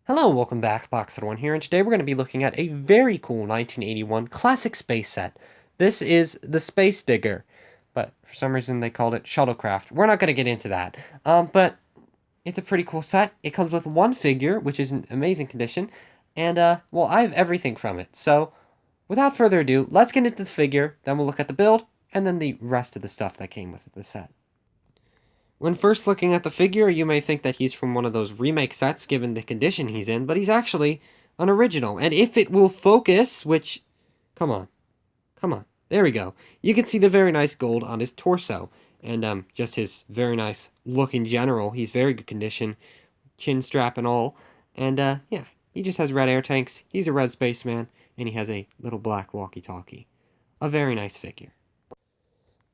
Hello, welcome back, Boxer1 here, and today we're going to be looking at a very cool 1981 classic space set. This is the Space Digger, but for some reason they called it Shuttlecraft. We're not going to get into that, but it's a pretty cool set. It comes with one figure, which is in amazing condition, and, well, I have everything from it. So, without further ado, let's get into the figure, then we'll look at the build, and then the rest of the stuff that came with the set. When first looking at the figure, you may think that he's from one of those remake sets given the condition he's in, but he's actually an original. And if it will focus, which, come on, there we go. You can see the very nice gold on his torso, and just his very nice look in general. He's very good condition, chin strap and all. And yeah, he just has red air tanks, he's a red spaceman, and he has a little black walkie-talkie. A very nice figure.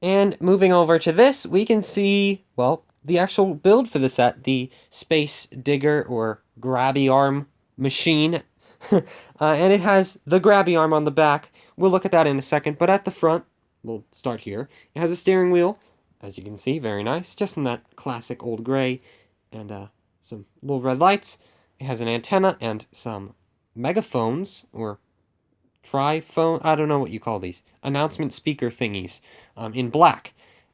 And moving over to this, we can see, well, the actual build for the set, the Space Digger or Grabby Arm machine. And it has the Grabby Arm on the back. We'll look at that in a second, but at the front, we'll start here. It has a steering wheel, as you can see, very nice, just in that classic old gray, and some little red lights. It has an antenna and some megaphones, or triphone, I don't know what you call these, announcement speaker thingies, in black.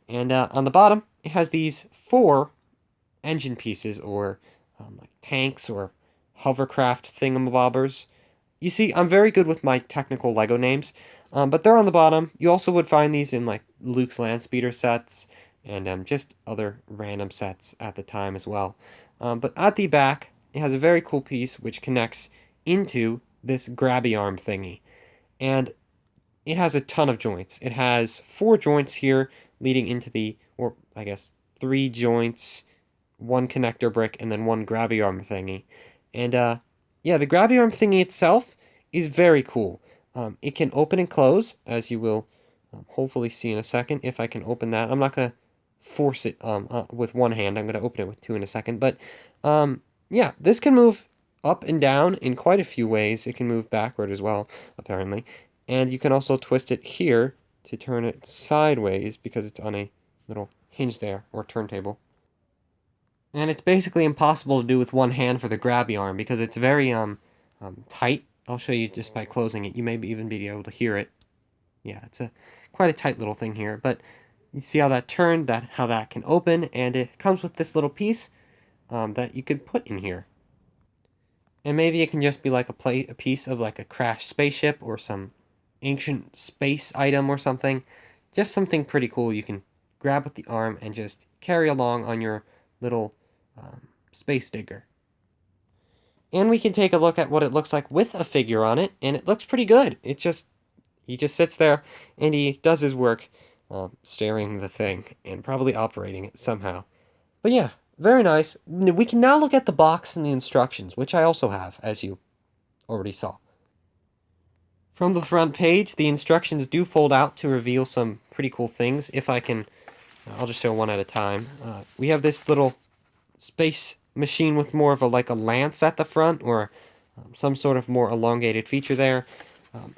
And on the bottom, it has these four engine pieces, or like tanks, or hovercraft thingamabobbers. You see, I'm very good with my technical LEGO names, but they're on the bottom. You also would find these in like Luke's Landspeeder sets, and just other random sets at the time as well. But at the back, it has a very cool piece which connects into this grabby arm thingy. And it has a ton of joints. It has 4 joints here leading into the, or I guess 3 joints, 1 connector brick, and then 1 grabby arm thingy. And yeah, the grabby arm thingy itself is very cool. It can open and close, as you will hopefully see in a second, if I can open that. I'm not going to force it with one hand. I'm going to open it with 2 in a second. But yeah, this can move up and down in quite a few ways. It can move backward as well, apparently. And you can also twist it here to turn it sideways because it's on a little hinge there, or turntable. And it's basically impossible to do with one hand for the grabby arm because it's very tight. I'll show you just by closing it. You may even be able to hear it. Yeah, it's quite a tight little thing here. But you see how that turned, how that can open, and it comes with this little piece that you can put in here. And maybe it can just be like a piece of like a crashed spaceship or some ancient space item or something. Just something pretty cool you can grab with the arm and just carry along on your little space digger. And we can take a look at what it looks like with a figure on it, and it looks pretty good. He just sits there and he does his work steering the thing and probably operating it somehow. But yeah, very nice. We can now look at the box and the instructions, which I also have, as you already saw. From the front page, the instructions do fold out to reveal some pretty cool things. If I can, I'll just show one at a time. We have this little space machine with more of like a lance at the front, or some sort of more elongated feature there.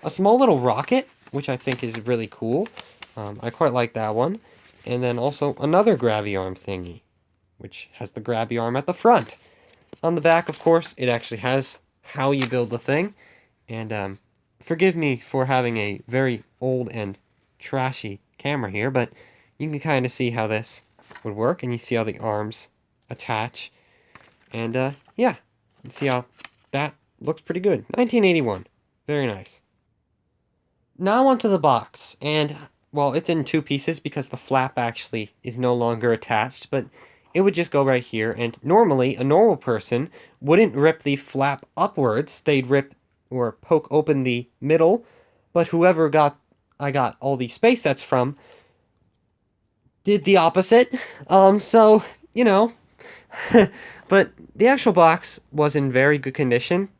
A small little rocket, which I think is really cool. I quite like that one. And then also another grabby arm thingy, which has the grabby arm at the front. On the back, of course, it actually has how you build the thing. And forgive me for having a very old and trashy camera here, but you can kind of see how this would work, and you see how the arms attach. And yeah, you see how that looks pretty good. 1981. Very nice. Now onto the box, and well, it's in 2 pieces because the flap actually is no longer attached, but it would just go right here, and normally a normal person wouldn't rip the flap upwards. They'd rip or poke open the middle, but whoever I got all these space sets from did the opposite. So, you know, but the actual box was in very good condition.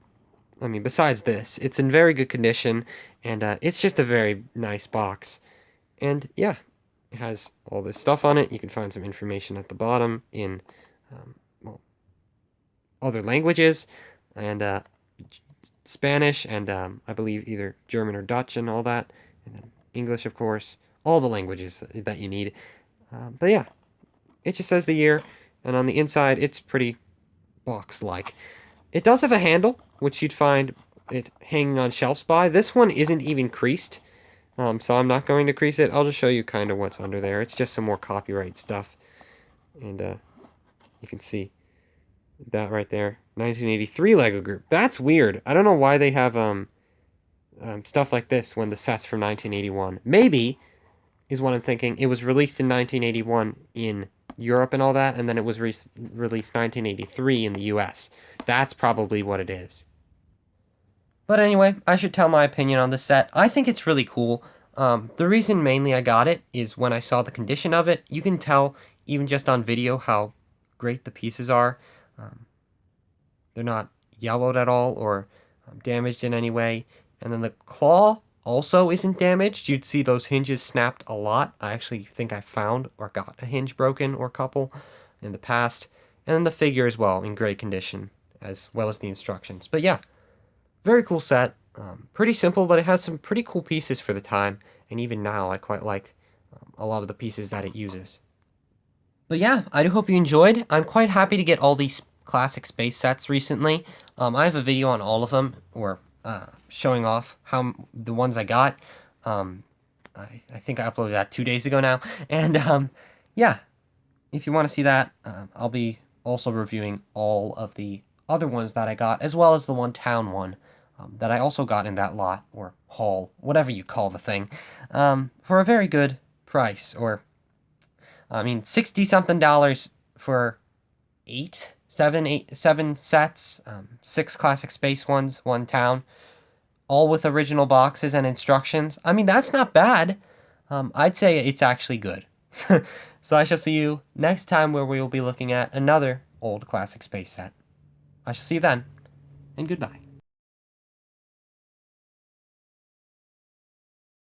I mean, besides this, it's in very good condition, and it's just a very nice box. And yeah, it has all this stuff on it. You can find some information at the bottom in well, other languages, and Spanish, and I believe either German or Dutch and all that, and then English, of course, all the languages that you need. But yeah, it just says the year, and on the inside, it's pretty box-like. It does have a handle, which you'd find it hanging on shelves by. This one isn't even creased, so I'm not going to crease it. I'll just show you kind of what's under there. It's just some more copyright stuff. And you can see that right there. 1983 LEGO Group. That's weird. I don't know why they have stuff like this when the set's from 1981. Maybe, is what I'm thinking, it was released in 1981 in Europe and all that, and then it was released 1983 in the US. That's probably what it is. But anyway, I should tell my opinion on this set. I think it's really cool. The reason mainly I got it is when I saw the condition of it. You can tell, even just on video, how great the pieces are. They're not yellowed at all or damaged in any way. And then the claw also isn't damaged. You'd see those hinges snapped a lot. I actually think I found or got a hinge broken or a couple in the past. And then the figure as well, in great condition, as well as the instructions. But yeah, very cool set. Pretty simple, but it has some pretty cool pieces for the time. And even now, I quite like a lot of the pieces that it uses. But yeah, I do hope you enjoyed. I'm quite happy to get all these classic space sets recently. I have a video on all of them, or showing off how the ones I got. I think I uploaded that 2 days ago now. And yeah, if you want to see that, I'll be also reviewing all of the other ones that I got, as well as the one town one that I also got in that lot, or haul, whatever you call the thing, for a very good price. Or, I mean, $60-something for seven sets, 6 classic space ones, 1 town, all with original boxes and instructions. I mean, that's not bad. I'd say it's actually good. So I shall see you next time, where we will be looking at another old classic space set. I shall see you then, and goodbye.